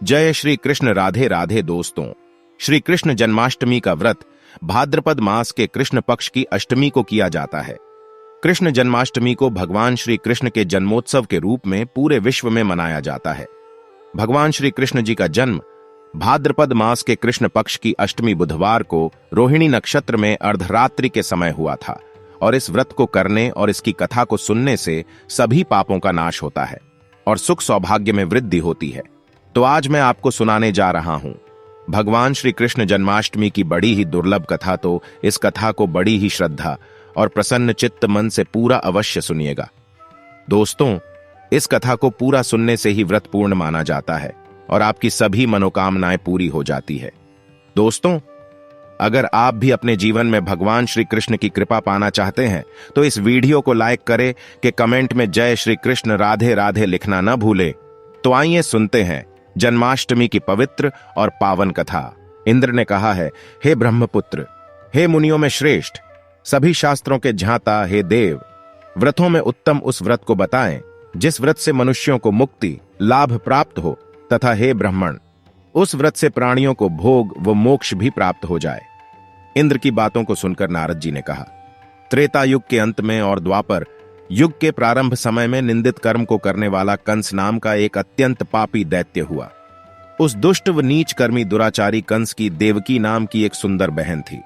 जय श्री कृष्ण। राधे राधे दोस्तों। श्री कृष्ण जन्माष्टमी का व्रत भाद्रपद मास के कृष्ण पक्ष की अष्टमी को किया जाता है। कृष्ण जन्माष्टमी को भगवान श्री कृष्ण के जन्मोत्सव के रूप में पूरे विश्व में मनाया जाता है। भगवान श्री कृष्ण जी का जन्म भाद्रपद मास के कृष्ण पक्ष की अष्टमी बुधवार को रोहिणी नक्षत्र में अर्धरात्रि के समय हुआ था और इस व्रत को करने और इसकी कथा को सुनने से सभी पापों का नाश होता है और सुख सौभाग्य में वृद्धि होती है। तो आज मैं आपको सुनाने जा रहा हूं भगवान श्री कृष्ण जन्माष्टमी की बड़ी ही दुर्लभ कथा। तो इस कथा को बड़ी ही श्रद्धा और प्रसन्न चित्त मन से पूरा अवश्य सुनिएगा। दोस्तों, इस कथा को पूरा सुनने से ही व्रत पूर्ण माना जाता है और आपकी सभी मनोकामनाएं पूरी हो जाती है। दोस्तों, अगर आप भी अपने जीवन में भगवान श्री कृष्ण की कृपा पाना चाहते हैं तो इस वीडियो को लाइक करें कि कमेंट में जय श्री कृष्ण राधे राधे लिखना न भूलें। तो आइए सुनते हैं जन्माष्टमी की पवित्र और पावन कथा। इंद्र ने कहा है, हे ब्रह्मपुत्र, हे मुनियों में श्रेष्ठ, सभी शास्त्रों के झांता, हे देव, व्रतों में उत्तम उस व्रत को बताएं जिस व्रत से मनुष्यों को मुक्ति लाभ प्राप्त हो, तथा हे ब्राह्मण, उस व्रत से प्राणियों को भोग व मोक्ष भी प्राप्त हो जाए। इंद्र की बातों को सुनकर नारद जी ने कहा, त्रेता युग के अंत में और द्वापर युग के प्रारंभ समय में निंदित कर्म को करने वाला कंस नाम का एक अत्यंत पापी दैत्य हुआ। उस दुष्ट व नीच कर्मी दुराचारी कंस की देवकी नाम की एक सुंदर बहन थी।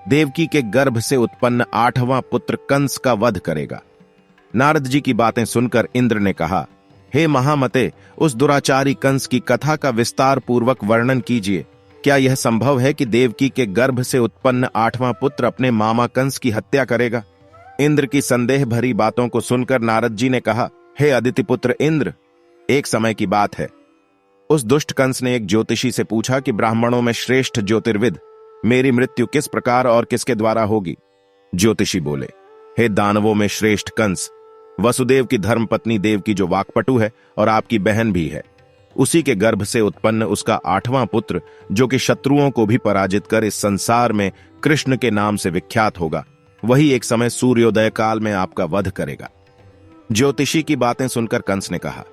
देवकी के गर्भ से उत्पन्न 8वां पुत्र कंस का वध करेगा। नारद जी की बातें सुनकर इंद्र ने कहा, हे महामते, उस दुराचारी कंस की कथा का विस्तार पूर्वक वर्णन कीजिए। क्या यह संभव है कि देवकी के गर्भ से उत्पन्न 8वां पुत्र अपने मामा कंस की हत्या करेगा? इंद्र की संदेह भरी बातों को सुनकर नारद जी ने कहा, हे अदितिपुत्र इंद्र, एक समय की बात है। उस दुष्ट कंस ने एक ज्योतिषी से पूछा कि ब्राह्मणों में श्रेष्ठ ज्योतिर्विद, मेरी मृत्यु किस प्रकार और किसके द्वारा होगी? ज्योतिषी बोले, हे दानवों में श्रेष्ठ कंस, वसुदेव की धर्मपत्नी देवकी जो वाक्पटु है और आपकी बहन भी है, उसी के गर्भ से उत्पन्न उसका 8वां पुत्र, जो कि शत्रुओं को भी पराजित कर इस संसार में कृष्ण के नाम से विख्यात होगा, वही एक समय सूर्योदय काल में आपका वध करेगा। ज्योतिषी की बातें सुनकर कंस ने कहा,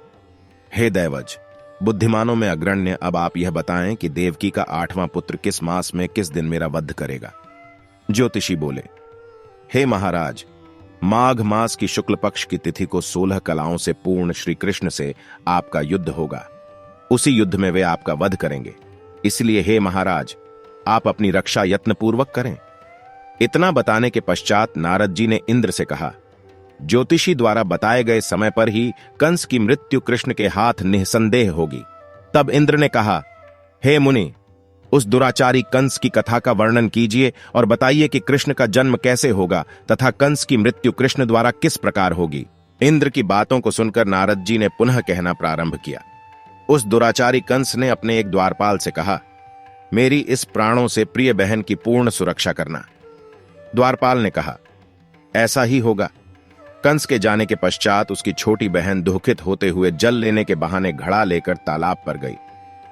हे दैवज, बुद्धिमानों में अग्रण्य, अब आप यह बताएं कि देवकी का 8वां पुत्र किस मास में किस दिन मेरा वध करेगा? ज्योतिषी बोले, हे महाराज, माघ मास की शुक्ल पक्ष की तिथि को 16 कलाओं से पूर्ण श्री कृष्ण से आपका युद्ध होगा। उसी युद्ध में वे आपका वध करेंगे। इसलिए हे महाराज, आप अपनी रक्षा यत्नपूर्वक करें। इतना बताने के पश्चात नारद जी ने इंद्र से कहा, ज्योतिषी द्वारा बताए गए समय पर ही कंस की मृत्यु कृष्ण के हाथ निसंदेह होगी। तब इंद्र ने कहा, हे मुनि, उस दुराचारी कंस की कथा का वर्णन कीजिए और बताइए कि कृष्ण का जन्म कैसे होगा तथा कंस की मृत्यु कृष्ण द्वारा किस प्रकार होगी। इंद्र की बातों को सुनकर नारद जी ने पुनः कहना प्रारंभ किया। उस दुराचारी कंस ने अपने एक द्वारपाल से कहा, मेरी इस प्राणों से प्रिय बहन की पूर्ण सुरक्षा करना। द्वारपाल ने कहा, ऐसा ही होगा। कंस के जाने के पश्चात उसकी छोटी बहन दुखित होते हुए जल लेने के बहाने घड़ा लेकर तालाब पर गई।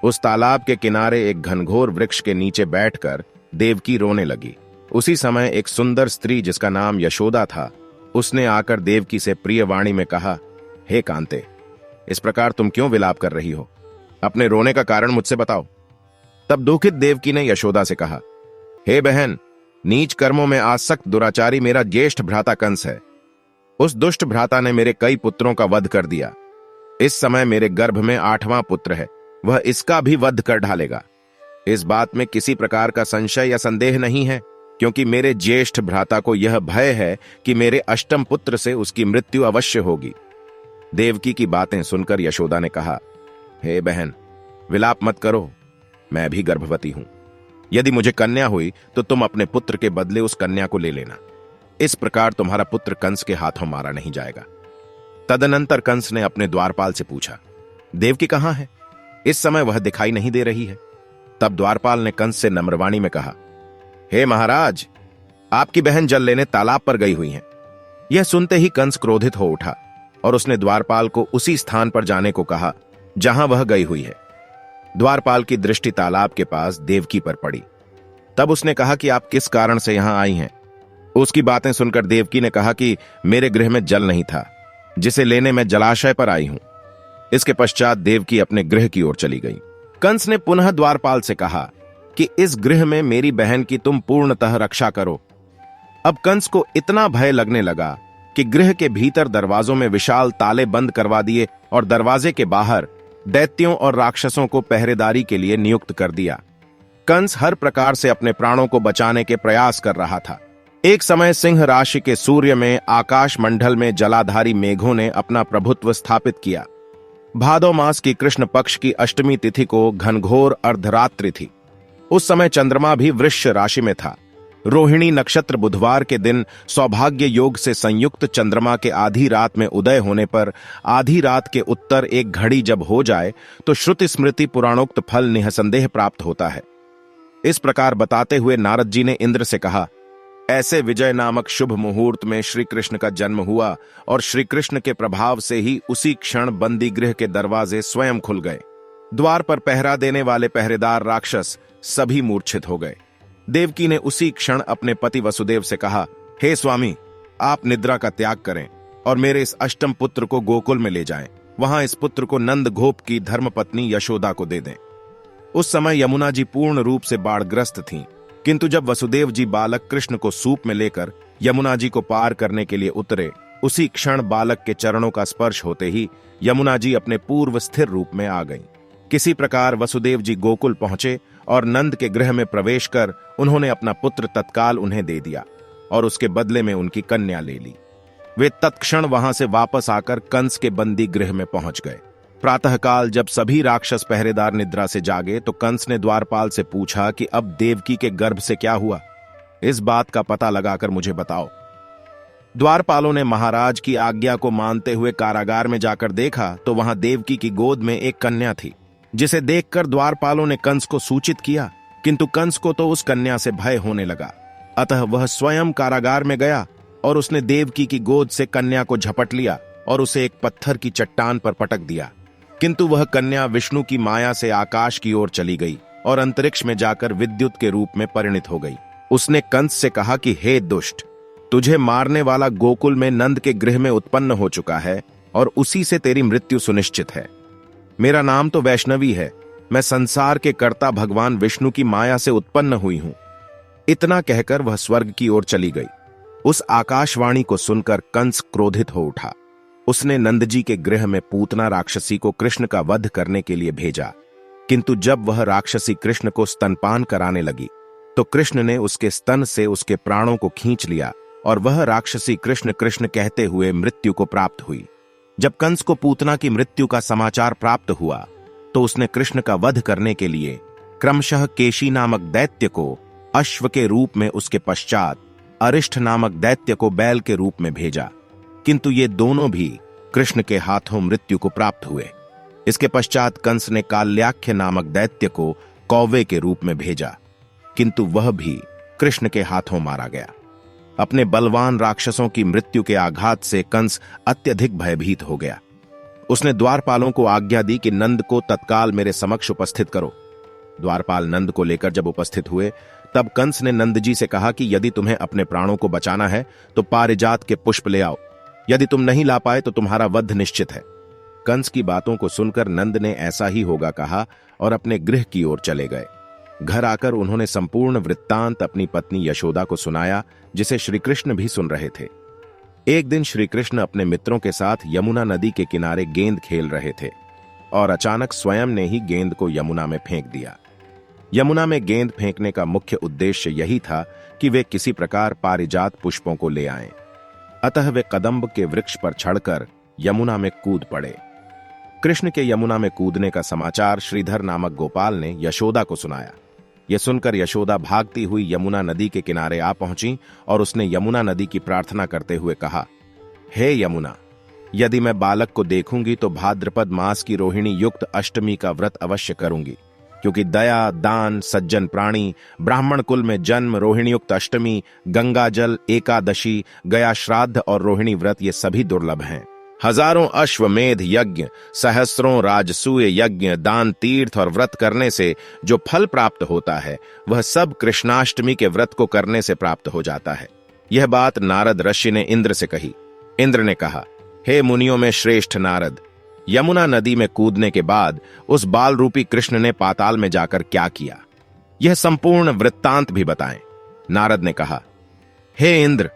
उस तालाब के किनारे एक घनघोर वृक्ष के नीचे बैठकर देवकी रोने लगी। उसी समय एक सुंदर स्त्री जिसका नाम यशोदा था, उसने आकर देवकी से प्रिय वाणी में कहा, हे कांते, इस प्रकार तुम क्यों विलाप कर रही हो? अपने रोने का कारण मुझसे बताओ। तब दुखित देवकी ने यशोदा से कहा, हे बहन, नीच कर्मों में आसक्त दुराचारी मेरा ज्येष्ठ भ्राता कंस है। उस दुष्ट भ्राता ने मेरे कई पुत्रों का वध कर दिया। इस समय मेरे गर्भ में 8वां पुत्र है, वह इसका भी वध कर ढालेगा। इस बात में किसी प्रकार का संशय या संदेह नहीं है, क्योंकि मेरे ज्येष्ठ भ्राता को यह भय है कि मेरे अष्टम पुत्र से उसकी मृत्यु अवश्य होगी। देवकी की बातें सुनकर यशोदा ने कहा, हे बहन, विलाप मत करो, मैं भी गर्भवती हूं। यदि मुझे कन्या हुई तो तुम अपने पुत्र के बदले उस कन्या को ले लेना। इस प्रकार तुम्हारा पुत्र कंस के हाथों मारा नहीं जाएगा। तदनंतर कंस ने अपने द्वारपाल से पूछा, देवकी कहां है? इस समय वह दिखाई नहीं दे रही है। तब द्वारपाल ने कंस से नम्रवाणी में कहा, हे महाराज, आपकी बहन जल लेने तालाब पर गई हुई है। यह सुनते ही कंस क्रोधित हो उठा और उसने द्वारपाल को उसी स्थान पर जाने को कहा जहां वह गई हुई है। द्वारपाल की दृष्टि तालाब के पास देवकी पर पड़ी। तब उसने कहा कि आप किस कारण से यहां आई हैं? उसकी बातें सुनकर देवकी ने कहा कि मेरे गृह में जल नहीं था, जिसे लेने मैं जलाशय पर आई हूं। इसके पश्चात देवकी अपने गृह की ओर चली गई। कंस ने पुनः द्वारपाल से कहा कि इस गृह में मेरी बहन की तुम पूर्णतः रक्षा करो। अब कंस को इतना भय लगने लगा कि गृह के भीतर दरवाजों में विशाल ताले बंद करवा दिए और दरवाजे के बाहर दैत्यों और राक्षसों को पहरेदारी के लिए नियुक्त कर दिया। कंस हर प्रकार से अपने प्राणों को बचाने के प्रयास कर रहा था। एक समय सिंह राशि के सूर्य में आकाश मंडल में जलाधारी मेघों ने अपना प्रभुत्व स्थापित किया। भादो मास की कृष्ण पक्ष की अष्टमी तिथि को घनघोर अर्धरात्रि थी। उस समय चंद्रमा भी वृश्च राशि में था। रोहिणी नक्षत्र बुधवार के दिन सौभाग्य योग से संयुक्त चंद्रमा के आधी रात में उदय होने पर आधी रात के उत्तर एक घड़ी जब हो जाए तो श्रुति स्मृति पुराणोक्त फल निःसंदेह प्राप्त होता है। इस प्रकार बताते हुए नारद जी ने इंद्र से कहा, ऐसे विजय नामक शुभ मुहूर्त में श्री कृष्ण का जन्म हुआ और श्री कृष्ण के प्रभाव से ही उसी क्षण बंदी गृह के दरवाजे स्वयं खुल गए। द्वार पर पहरा देने वाले पहरेदार राक्षस सभी मूर्छित हो गए। देवकी ने उसी क्षण अपने पति वसुदेव से कहा, हे स्वामी, आप निद्रा का त्याग करें और मेरे इस अष्टम पुत्र को गोकुल में ले जाएं। वहां इस पुत्र को नंद गोप की धर्मपत्नी यशोदा को दे दें। उस समय यमुना जी पूर्ण रूप से बाढ़ग्रस्त थीं, किंतु जब वसुदेव जी बालक कृष्ण को सूप में लेकर यमुना जी को पार करने के लिए उतरे, उसी क्षण बालक के चरणों का स्पर्श होते ही यमुना जी अपने पूर्व स्थिर रूप में आ गईं। किसी प्रकार वसुदेव जी गोकुल पहुंचे और नंद के गृह में प्रवेश कर उन्होंने अपना पुत्र तत्काल उन्हें दे दिया और उसके बदले में उनकी कन्या ले ली। वे तत्क्षण वहां से वापस आकर कंस के बंदी गृह में पहुंच गए। प्रातःकाल जब सभी राक्षस पहरेदार निद्रा से जागे तो कंस ने द्वारपाल से पूछा कि अब देवकी के गर्भ से क्या हुआ, इस बात का पता लगाकर मुझे बताओ। द्वारपालों ने महाराज की आज्ञा को मानते हुए कारागार में जाकर देखा तो वहां देवकी की गोद में एक कन्या थी, जिसे देखकर द्वारपालों ने कंस को सूचित किया, किंतु कंस को तो उस कन्या से भय होने लगा। अतः वह स्वयं कारागार में गया और उसने देवकी की गोद से कन्या को झपट लिया और उसे एक पत्थर की चट्टान पर पटक दिया। किंतु वह कन्या विष्णु की माया से आकाश की ओर चली गई और अंतरिक्ष में जाकर विद्युत के रूप में परिणित हो गई। उसने कंस से कहा कि हे दुष्ट, तुझे मारने वाला गोकुल में नंद के गृह में उत्पन्न हो चुका है और उसी से तेरी मृत्यु सुनिश्चित है। मेरा नाम तो वैष्णवी है, मैं संसार के कर्ता भगवान विष्णु की माया से उत्पन्न हुई हूं। इतना कहकर वह स्वर्ग की ओर चली गई। उस आकाशवाणी को सुनकर कंस क्रोधित हो उठा। उसने नंद जी के गृह में पूतना राक्षसी को कृष्ण का वध करने के लिए भेजा, किंतु जब वह राक्षसी कृष्ण को स्तनपान कराने लगी तो कृष्ण ने उसके स्तन से उसके प्राणों को खींच लिया और वह राक्षसी कृष्ण कृष्ण कहते हुए मृत्यु को प्राप्त हुई। जब कंस को पूतना की मृत्यु का समाचार प्राप्त हुआ तो उसने कृष्ण का वध करने के लिए क्रमशः केशी नामक दैत्य को अश्व के रूप में, उसके पश्चात अरिष्ठ नामक दैत्य को बैल के रूप में भेजा, किंतु ये दोनों भी कृष्ण के हाथों मृत्यु को प्राप्त हुए। इसके पश्चात कंस ने काल्याख्य नामक दैत्य को कौवे के रूप में भेजा, किंतु वह भी कृष्ण के हाथों मारा गया। अपने बलवान राक्षसों की मृत्यु के आघात से कंस अत्यधिक भयभीत हो गया। उसने द्वारपालों को आज्ञा दी कि नंद को तत्काल मेरे समक्ष उपस्थित करो। द्वारपाल नंद को लेकर जब उपस्थित हुए तब कंस ने नंद जी से कहा कि यदि तुम्हें अपने प्राणों को बचाना है तो पारिजात के पुष्प ले आओ, यदि तुम नहीं ला पाए तो तुम्हारा वध निश्चित है। कंस की बातों को सुनकर नंद ने ऐसा ही होगा कहा और अपने गृह की ओर चले गए। घर आकर उन्होंने संपूर्ण वृत्तांत अपनी पत्नी यशोदा को सुनाया, जिसे श्रीकृष्ण भी सुन रहे थे। एक दिन श्रीकृष्ण अपने मित्रों के साथ यमुना नदी के किनारे गेंद खेल रहे थे और अचानक स्वयं ने ही गेंद को यमुना में फेंक दिया। यमुना में गेंद फेंकने का मुख्य उद्देश्य यही था कि वे किसी प्रकार पारिजात पुष्पों को ले आएं। अतः वे कदम्ब के वृक्ष पर चढ़कर यमुना में कूद पड़े। कृष्ण के यमुना में कूदने का समाचार श्रीधर नामक गोपाल ने यशोदा को सुनाया। यह सुनकर यशोदा भागती हुई यमुना नदी के किनारे आ पहुंची और उसने यमुना नदी की प्रार्थना करते हुए कहा, हे यमुना, यदि मैं बालक को देखूंगी तो भाद्रपद मास की रोहिणी युक्त अष्टमी का व्रत अवश्य करूंगी, क्योंकि दया, दान, सज्जन प्राणी, ब्राह्मण कुल में जन्म, रोहिणी युक्त अष्टमी, गंगा जल, एकादशी, गया श्राद्ध और रोहिणी व्रत ये सभी दुर्लभ हैं। हजारों अश्वमेध यज्ञ, सहस्रों राजसूय यज्ञ, दान, तीर्थ और व्रत करने से जो फल प्राप्त होता है वह सब कृष्णाष्टमी के व्रत को करने से प्राप्त हो जाता है। यह बात नारद ऋषि ने इंद्र से कही। इंद्र ने कहा, हे मुनियों में श्रेष्ठ नारद, यमुना नदी में कूदने के बाद उस बाल रूपी कृष्ण ने पाताल में जाकर क्या किया, यह संपूर्ण वृत्तांत भी बताएं। नारद ने कहा, हे इंद्र,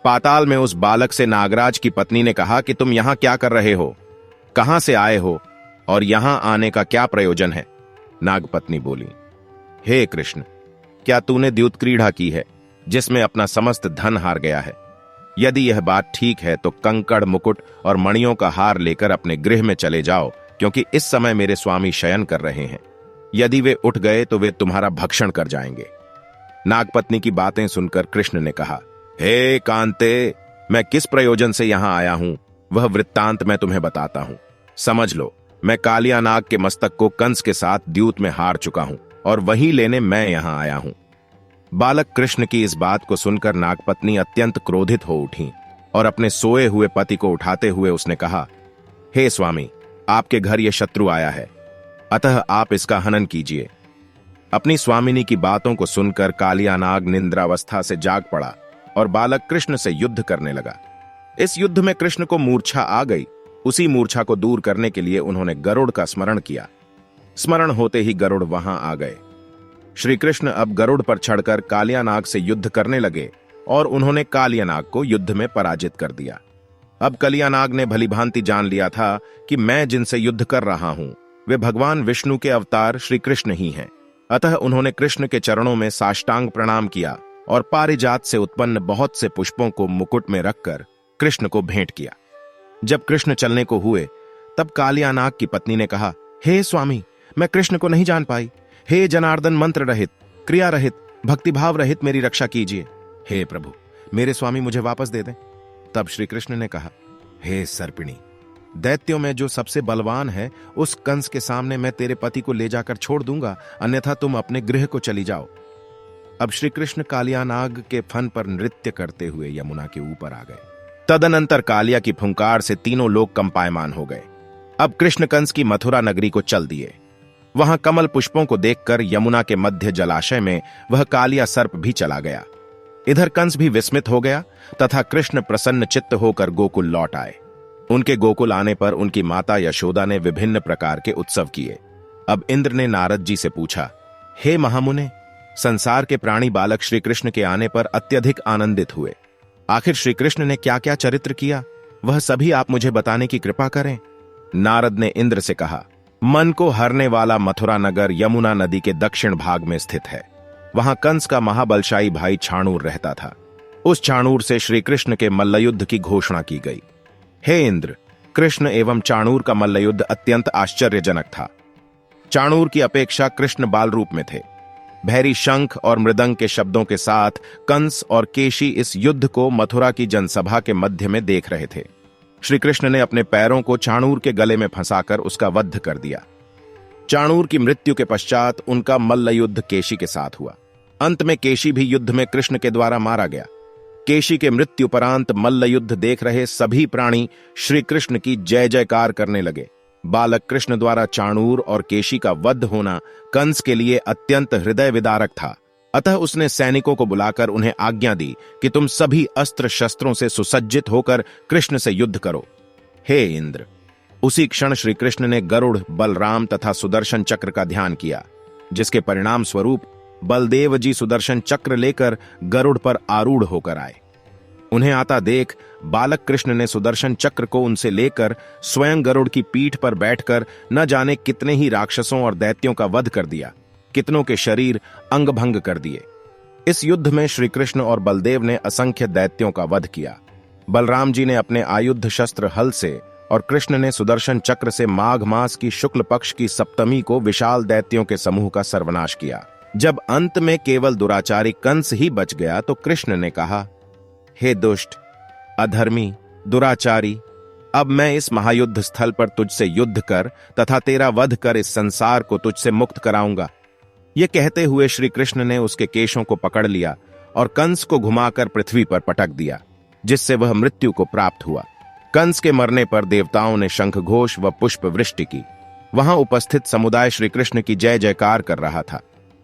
पाताल में उस बालक से नागराज की पत्नी ने कहा कि तुम यहां क्या कर रहे हो, कहां से आए हो और यहां आने का क्या प्रयोजन है। नागपत्नी बोली, हे कृष्ण, क्या तूने द्यूत क्रीड़ा की है जिसमें अपना समस्त धन हार गया है? यदि यह बात ठीक है तो कंकड़, मुकुट और मणियों का हार लेकर अपने गृह में चले जाओ, क्योंकि इस समय मेरे स्वामी शयन कर रहे हैं। यदि वे उठ गए तो वे तुम्हारा भक्षण कर जाएंगे। नागपत्नी की बातें सुनकर कृष्ण ने कहा, हे कांते, मैं किस प्रयोजन से यहां आया हूं वह वृत्तांत मैं तुम्हें बताता हूं। समझ लो, मैं कालिया नाग के मस्तक को कंस के साथ द्यूत में हार चुका हूं और वही लेने मैं यहां आया हूं। बालक कृष्ण की इस बात को सुनकर नागपत्नी अत्यंत क्रोधित हो उठी और अपने सोए हुए पति को उठाते हुए उसने कहा, हे स्वामी, आपके घर यह शत्रु आया है, अतः आप इसका हनन कीजिए। अपनी स्वामिनी की बातों को सुनकर कालिया नाग निंद्रावस्था से जाग पड़ा और बालक कृष्ण से युद्ध करने लगा। इस युद्ध में कृष्ण को मूर्छा आ गई। उसी मूर्छा को दूर करने के लिए उन्होंने गरुड़ का स्मरण किया। स्मरण होते ही गरुड़ वहां आ गए। श्री कृष्ण अब गरुड़ पर चढ़कर कालिया नाग से युद्ध करने लगे और उन्होंने कालिया नाग को युद्ध में पराजित कर दिया। अब कालिया नाग ने भलीभांति जान लिया था कि मैं जिनसे युद्ध कर रहा हूं वे भगवान विष्णु के अवतार श्री कृष्ण ही हैं। अतः उन्होंने कृष्ण के चरणों में साष्टांग प्रणाम किया और पारिजात से उत्पन्न बहुत से पुष्पों को मुकुट में रखकर कृष्ण को भेंट किया। जब कृष्ण चलने को हुए तब कालिया नाग की पत्नी ने कहा, हे स्वामी, मैं कृष्ण को नहीं जान पाई। हे जनार्दन, मंत्र रहित, क्रिया रहित, भक्तिभाव रहित मेरी रक्षा कीजिए। हे प्रभु, मेरे स्वामी मुझे वापस दे दें। तब श्री कृष्ण ने कहा, हे सर्पिणी, दैत्यों में जो सबसे बलवान है उस कंस के सामने मैं तेरे पति को ले जाकर छोड़ दूंगा, अन्यथा तुम अपने गृह को चली जाओ। अब श्री कृष्ण कालिया नाग के फन पर नृत्य करते हुए यमुना के ऊपर आ गए। तदनंतर कालिया की फुंकार से तीनों लोग कंपायमान हो गए। अब कृष्ण कंस की मथुरा नगरी को चल दिए। वहां कमल पुष्पों को देखकर यमुना के मध्य जलाशय में वह कालिया सर्प भी चला गया। इधर कंस भी विस्मित हो गया तथा कृष्ण प्रसन्न चित्त होकर गोकुल लौट आए। उनके गोकुल आने पर उनकी माता यशोदा ने विभिन्न प्रकार के उत्सव किए। अब इंद्र ने नारद जी से पूछा, हे महामुने, संसार के प्राणी बालक श्री कृष्ण के आने पर अत्यधिक आनंदित हुए। आखिर श्री कृष्ण ने क्या क्या चरित्र किया वह सभी आप मुझे बताने की कृपा करें। नारद ने इंद्र से कहा, मन को हरने वाला मथुरा नगर यमुना नदी के दक्षिण भाग में स्थित है। वहां कंस का महाबलशाही भाई छाणूर रहता था। उस छाणूर से श्री कृष्ण के मल्लयुद्ध की घोषणा की गई। हे इंद्र, कृष्ण एवं चाणूर का मल्लयुद्ध अत्यंत आश्चर्यजनक था। चाणूर की अपेक्षा कृष्ण बाल रूप में थे। भैरी शंख और मृदंग के शब्दों के साथ कंस और केशी इस युद्ध को मथुरा की जनसभा के मध्य में देख रहे थे। श्री कृष्ण ने अपने पैरों को चाणूर के गले में फंसाकर उसका वध कर दिया। चाणूर की मृत्यु के पश्चात उनका मल्लयुद्ध केशी के साथ हुआ। अंत में केशी भी युद्ध में कृष्ण के द्वारा मारा गया। केशी के मृत्युपरांत मल्लयुद्ध देख रहे सभी प्राणी श्री कृष्ण की जय जयकार करने लगे। बालक कृष्ण द्वारा चाणूर और केशी का वध होना कंस के लिए अत्यंत हृदय विदारक था। अतः उसने सैनिकों को बुलाकर उन्हें आज्ञा दी कि तुम सभी अस्त्र शस्त्रों से सुसज्जित होकर कृष्ण से युद्ध करो। हे इंद्र, उसी क्षण श्री कृष्ण ने गरुड़, बलराम तथा सुदर्शन चक्र का ध्यान किया, जिसके परिणाम स्वरूप बलदेव जी सुदर्शन चक्र लेकर गरुड़ पर आरूढ़ होकर आए। उन्हें आता देख बालक कृष्ण ने सुदर्शन चक्र को उनसे लेकर स्वयं गरुड़ की पीठ पर बैठकर न जाने कितने ही राक्षसों और दैत्यों का वध कर दिया, कितनों के शरीर अंगभंग कर दिए। इस युद्ध में श्री कृष्ण और बलदेव ने असंख्य दैत्यों का वध किया। बलराम जी ने अपने आयुध शस्त्र हल से और कृष्ण ने सुदर्शन चक्र से माघ मास की शुक्ल पक्ष की सप्तमी को विशाल दैत्यों के समूह का सर्वनाश किया। जब अंत में केवल दुराचारी कंस ही बच गया तो कृष्ण ने कहा, हे दुष्ट, अधर्मी, दुराचारी, अब मैं इस महायुद्ध स्थल पर तुझसे युद्ध कर तथा तेरा वध कर इस संसार को तुझसे मुक्त कराऊंगा। यह कहते हुए श्री कृष्ण ने उसके केशों को पकड़ लिया और कंस को घुमाकर पृथ्वी पर पटक दिया, जिससे वह मृत्यु को प्राप्त हुआ। कंस के मरने पर देवताओं ने शंखघोष व पुष्प वृष्टि की। वहां उपस्थित समुदाय श्री कृष्ण की जय जयकार कर रहा था।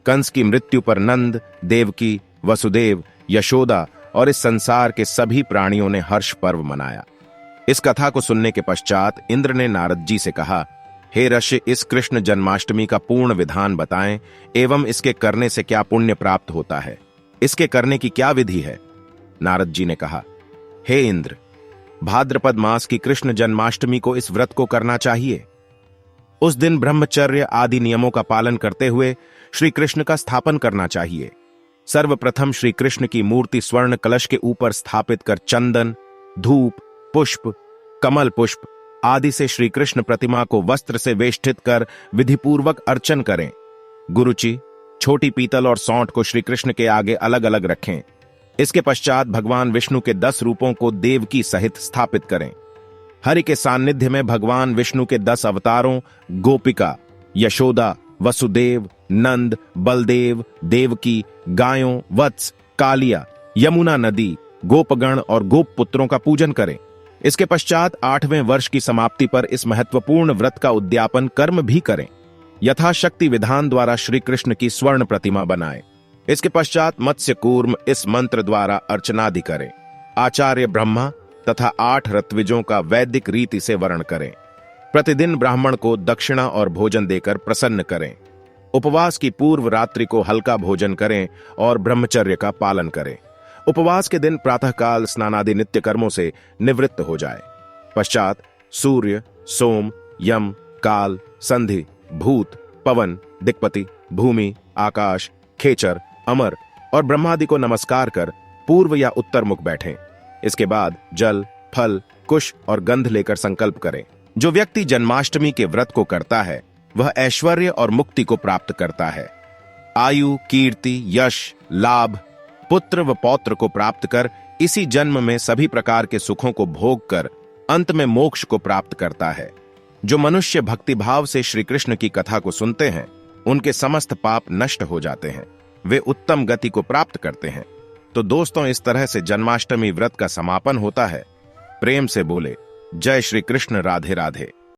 कंस की मृत्यु पर नंद, देवकी, वसुदेव, यशोदा और इस संसार के सभी प्राणियों ने हर्ष पर्व मनाया। इस कथा को सुनने के पश्चात इंद्र ने नारद जी से कहा, हे ऋषि, इस कृष्ण जन्माष्टमी का पूर्ण विधान बताएं एवं इसके करने से क्या पुण्य प्राप्त होता है, इसके करने की क्या विधि है। नारद जी ने कहा, हे इंद्र, भाद्रपद मास की कृष्ण जन्माष्टमी को इस व्रत को करना चाहिए। उस दिन ब्रह्मचर्य आदि नियमों का पालन करते हुए श्री कृष्ण का स्थापन करना चाहिए। सर्वप्रथम श्री कृष्ण की मूर्ति स्वर्ण कलश के ऊपर स्थापित कर चंदन, धूप, पुष्प, कमल पुष्प आदि से श्री कृष्ण प्रतिमा को वस्त्र से वेष्टित कर विधिपूर्वक अर्चन करें। गुरुचि, छोटी पीतल और सौंठ को श्री कृष्ण के आगे अलग अलग रखें। इसके पश्चात भगवान विष्णु के 10 रूपों को देवकी सहित स्थापित करें। हरि के सान्निध्य में भगवान विष्णु के 10 अवतारों गोपिका, यशोदा, वसुदेव, नंद, बलदेव, देवकी, गायों, वत्स, कालिया, यमुना नदी, गोपगण और गोप पुत्रों का पूजन करें। इसके पश्चात 8वें वर्ष की समाप्ति पर इस महत्वपूर्ण व्रत का उद्यापन कर्म भी करें। यथाशक्ति विधान द्वारा श्री कृष्ण की स्वर्ण प्रतिमा बनाएं। इसके पश्चात मत्स्य कूर्म इस मंत्र द्वारा अर्चनादि करें। आचार्य ब्रह्मा तथा 8 ऋत्विजों का वैदिक रीति से वर्ण करें। प्रतिदिन ब्राह्मण को दक्षिणा और भोजन देकर प्रसन्न करें। उपवास की पूर्व रात्रि को हल्का भोजन करें और ब्रह्मचर्य का पालन करें। उपवास के दिन प्रातःकाल स्नानादि नित्य कर्मों से निवृत्त हो जाए। पश्चात सूर्य, सोम, यम, काल, संधि, भूत, पवन, दिक्पति, भूमि, आकाश, खेचर, अमर और ब्रह्मादि को नमस्कार कर पूर्व या उत्तर मुख बैठें। इसके बाद जल, फल, कुश और गंध लेकर संकल्प करें। जो व्यक्ति जन्माष्टमी के व्रत को करता है वह ऐश्वर्य और मुक्ति को प्राप्त करता है। आयु, कीर्ति, यश, लाभ, पुत्र व पौत्र को प्राप्त कर इसी जन्म में सभी प्रकार के सुखों को भोग कर अंत में मोक्ष को प्राप्त करता है। जो मनुष्य भक्तिभाव से श्री कृष्ण की कथा को सुनते हैं उनके समस्त पाप नष्ट हो जाते हैं, वे उत्तम गति को प्राप्त करते हैं। तो दोस्तों, इस तरह से जन्माष्टमी व्रत का समापन होता है। प्रेम से बोले जय श्री कृष्ण, राधे राधे।